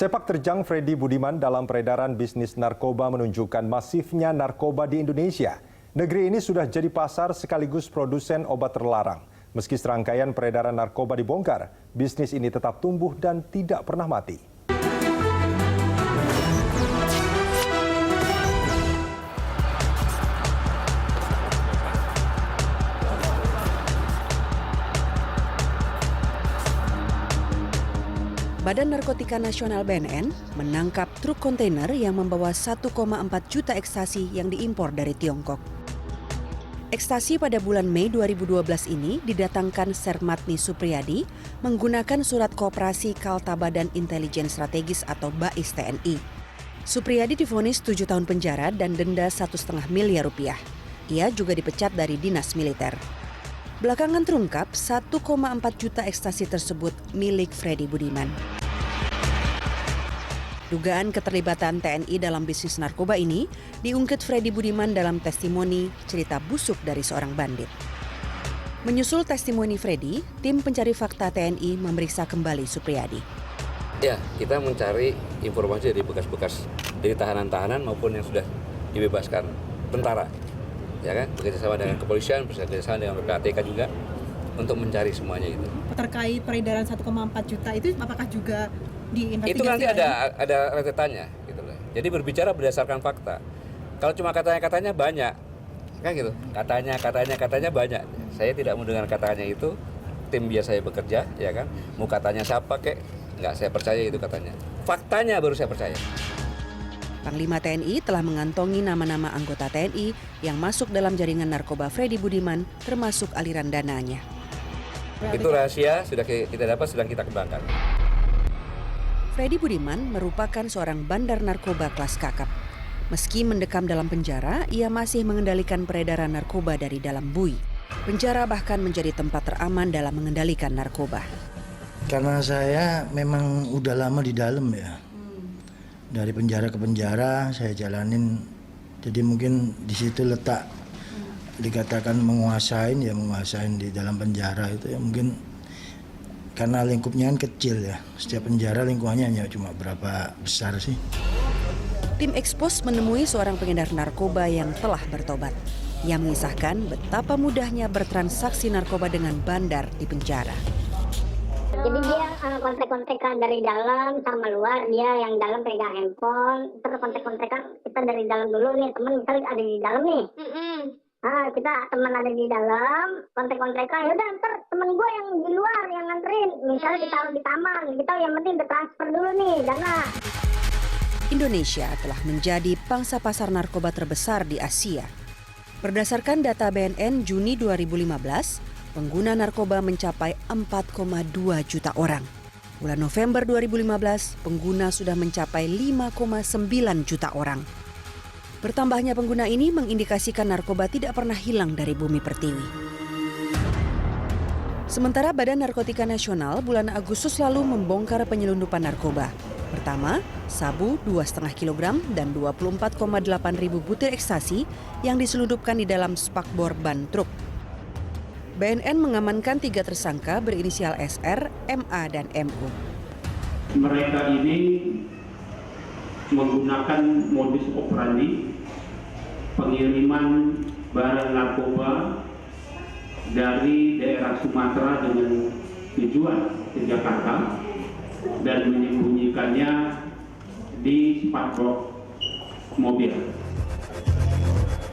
Sepak terjang Freddy Budiman dalam peredaran bisnis narkoba menunjukkan masifnya narkoba di Indonesia. Negeri ini sudah jadi pasar sekaligus produsen obat terlarang. Meski serangkaian peredaran narkoba dibongkar, bisnis ini tetap tumbuh dan tidak pernah mati. Badan Narkotika Nasional BNN menangkap truk kontainer yang membawa 1,4 juta ekstasi yang diimpor dari Tiongkok. Ekstasi pada bulan Mei 2012 ini didatangkan Sermatni Supriyadi menggunakan surat kooperasi Kalta Badan Intelijen Strategis atau BAIS TNI. Supriyadi divonis 7 tahun penjara dan denda 1,5 miliar rupiah. Ia juga dipecat dari dinas militer. Belakangan terungkap 1,4 juta ekstasi tersebut milik Freddy Budiman. Dugaan keterlibatan TNI dalam bisnis narkoba ini diungkit Freddy Budiman dalam testimoni cerita busuk dari seorang bandit. Menyusul testimoni Freddy, tim pencari fakta TNI memeriksa kembali Supriyadi. Ya, kita mencari informasi dari bekas-bekas dari tahanan-tahanan maupun yang sudah dibebaskan tentara. Ya kan, bekerjasama dengan kepolisian, bekerjasama dengan PPATK juga untuk mencari semuanya itu. Terkait peredaran 1,4 juta itu apakah juga diinvestigasi? Itu nanti ada rentetannya gitu loh. Jadi berbicara berdasarkan fakta. Kalau cuma katanya banyak, kan gitu. Katanya banyak. Saya tidak mau dengar katanya itu. Tim biasa saya bekerja, ya kan. Mau katanya siapa kek, nggak saya percaya itu katanya. Faktanya baru saya percaya. Panglima TNI telah mengantongi nama-nama anggota TNI yang masuk dalam jaringan narkoba Freddy Budiman, termasuk aliran dananya. Itu rahasia, sudah kita dapat, sedang kita kembangkan. Freddy Budiman merupakan seorang bandar narkoba kelas kakap. Meski mendekam dalam penjara, ia masih mengendalikan peredaran narkoba dari dalam bui. Penjara bahkan menjadi tempat teraman dalam mengendalikan narkoba. Karena saya memang udah lama di dalam ya. Dari penjara ke penjara saya jalanin, jadi mungkin di situ letak dikatakan menguasain di dalam penjara itu ya mungkin karena lingkupnya kan kecil ya, setiap penjara lingkungannya hanya cuma berapa besar sih. Tim Expos menemui seorang pengedar narkoba yang telah bertobat. Ia mengisahkan betapa mudahnya bertransaksi narkoba dengan bandar di penjara. Jadi dia kontek-kontekan dari dalam sama luar, dia yang dalam pegang handphone, terus kontek-kontekan kita dari dalam dulu nih, teman misalnya ada di dalam nih. Nah, kita teman ada di dalam, kontek-kontekan, yaudah ntar temen gue yang di luar yang nganterin, misalnya ditaruh di taman, kita yang penting transfer dulu nih dana. Indonesia telah menjadi pangsa pasar narkoba terbesar di Asia. Berdasarkan data BNN Juni 2015, pengguna narkoba mencapai 4,2 juta orang. Bulan November 2015, pengguna sudah mencapai 5,9 juta orang. Bertambahnya pengguna ini mengindikasikan narkoba tidak pernah hilang dari bumi pertiwi. Sementara Badan Narkotika Nasional bulan Agustus lalu membongkar penyelundupan narkoba. Pertama, sabu 2,5 kg dan 24,8 ribu butir ekstasi yang diselundupkan di dalam spakbor ban truk. BNN mengamankan 3 tersangka berinisial SR, MA, dan MU. Mereka ini menggunakan modus operandi pengiriman barang narkoba dari daerah Sumatera dengan tujuan ke Jakarta dan menyembunyikannya di spakbor mobil.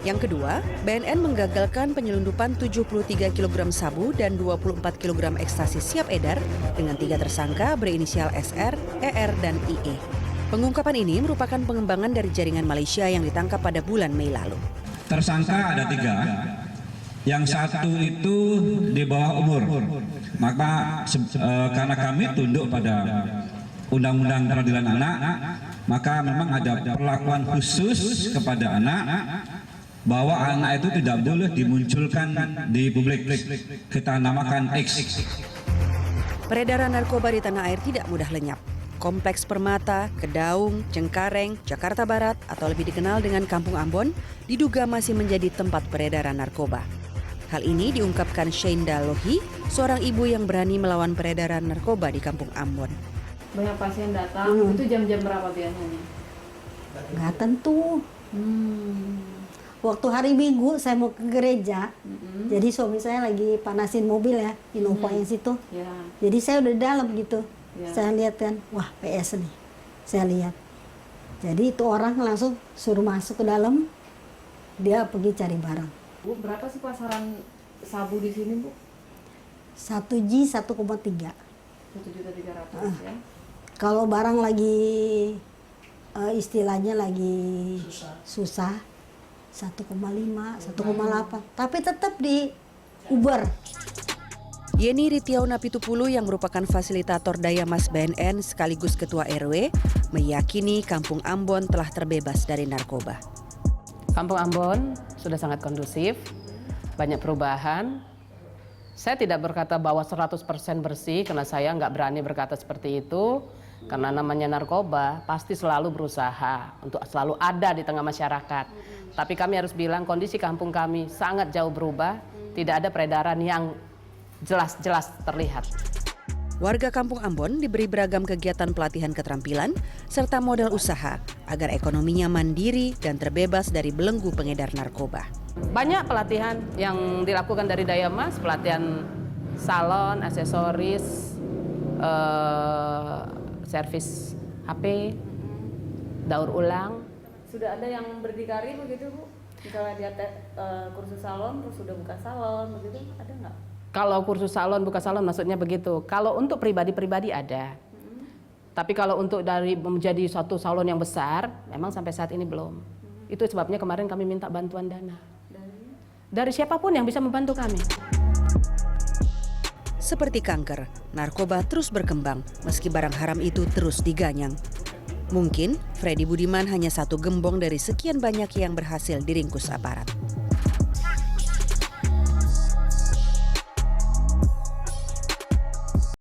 Yang kedua, BNN menggagalkan penyelundupan 73 kg sabu dan 24 kg ekstasi siap edar dengan 3 tersangka berinisial SR, ER, dan IE. Pengungkapan ini merupakan pengembangan dari jaringan Malaysia yang ditangkap pada bulan Mei lalu. Tersangka ada 3, yang satu itu di bawah umur. Maka karena kami tunduk pada Undang-Undang Perlindungan Anak, maka memang ada perlakuan khusus kepada anak, bahwa anak itu tidak boleh dimunculkan di publik. Kita namakan X. Peredaran narkoba di tanah air tidak mudah lenyap. Kompleks Permata, Kedaung, Cengkareng, Jakarta Barat atau lebih dikenal dengan Kampung Ambon diduga masih menjadi tempat peredaran narkoba. Hal ini diungkapkan Shainda Lohi, seorang ibu yang berani melawan peredaran narkoba di Kampung Ambon. banyak pasien datang. Itu jam-jam berapa biasanya? Nggak tentu. Waktu hari Minggu saya mau ke gereja, jadi suami saya lagi panasin mobil ya, Innova yang situ. Ya. Jadi saya udah di dalam gitu. Ya. Saya lihat kan, wah PS nih. Saya lihat. Jadi itu orang langsung suruh masuk ke dalam, dia pergi cari barang. Bu, berapa sih pasaran sabu di sini, Bu? 1G 1,3. 1.300.000 ya. Kalau barang lagi istilahnya lagi susah 1,5, 1,8. Tapi tetap di Uber. Yeni Ritiauna Pitupulu yang merupakan fasilitator Daya Mas BNN sekaligus Ketua RW meyakini Kampung Ambon telah terbebas dari narkoba. Kampung Ambon sudah sangat kondusif, banyak perubahan. Saya tidak berkata bahwa 100% bersih karena saya nggak berani berkata seperti itu. Karena namanya narkoba pasti selalu berusaha untuk selalu ada di tengah masyarakat. Tapi kami harus bilang kondisi kampung kami sangat jauh berubah, tidak ada peredaran yang jelas-jelas terlihat. Warga Kampung Ambon diberi beragam kegiatan pelatihan keterampilan serta modal usaha agar ekonominya mandiri dan terbebas dari belenggu pengedar narkoba. Banyak pelatihan yang dilakukan dari Daya Mas, pelatihan salon, aksesoris, servis HP, daur ulang. Sudah ada yang berdikari begitu, Bu? Misalnya dia kursus salon, terus sudah buka salon, begitu, ada nggak? Kalau kursus salon, buka salon maksudnya begitu. Kalau untuk pribadi-pribadi ada. Tapi kalau untuk dari menjadi suatu salon yang besar, memang sampai saat ini belum. Itu sebabnya kemarin kami minta bantuan dana. Dari siapapun yang bisa membantu kami. Seperti kanker, narkoba terus berkembang meski barang haram itu terus diganyang. Mungkin Freddy Budiman hanya satu gembong dari sekian banyak yang berhasil diringkus aparat.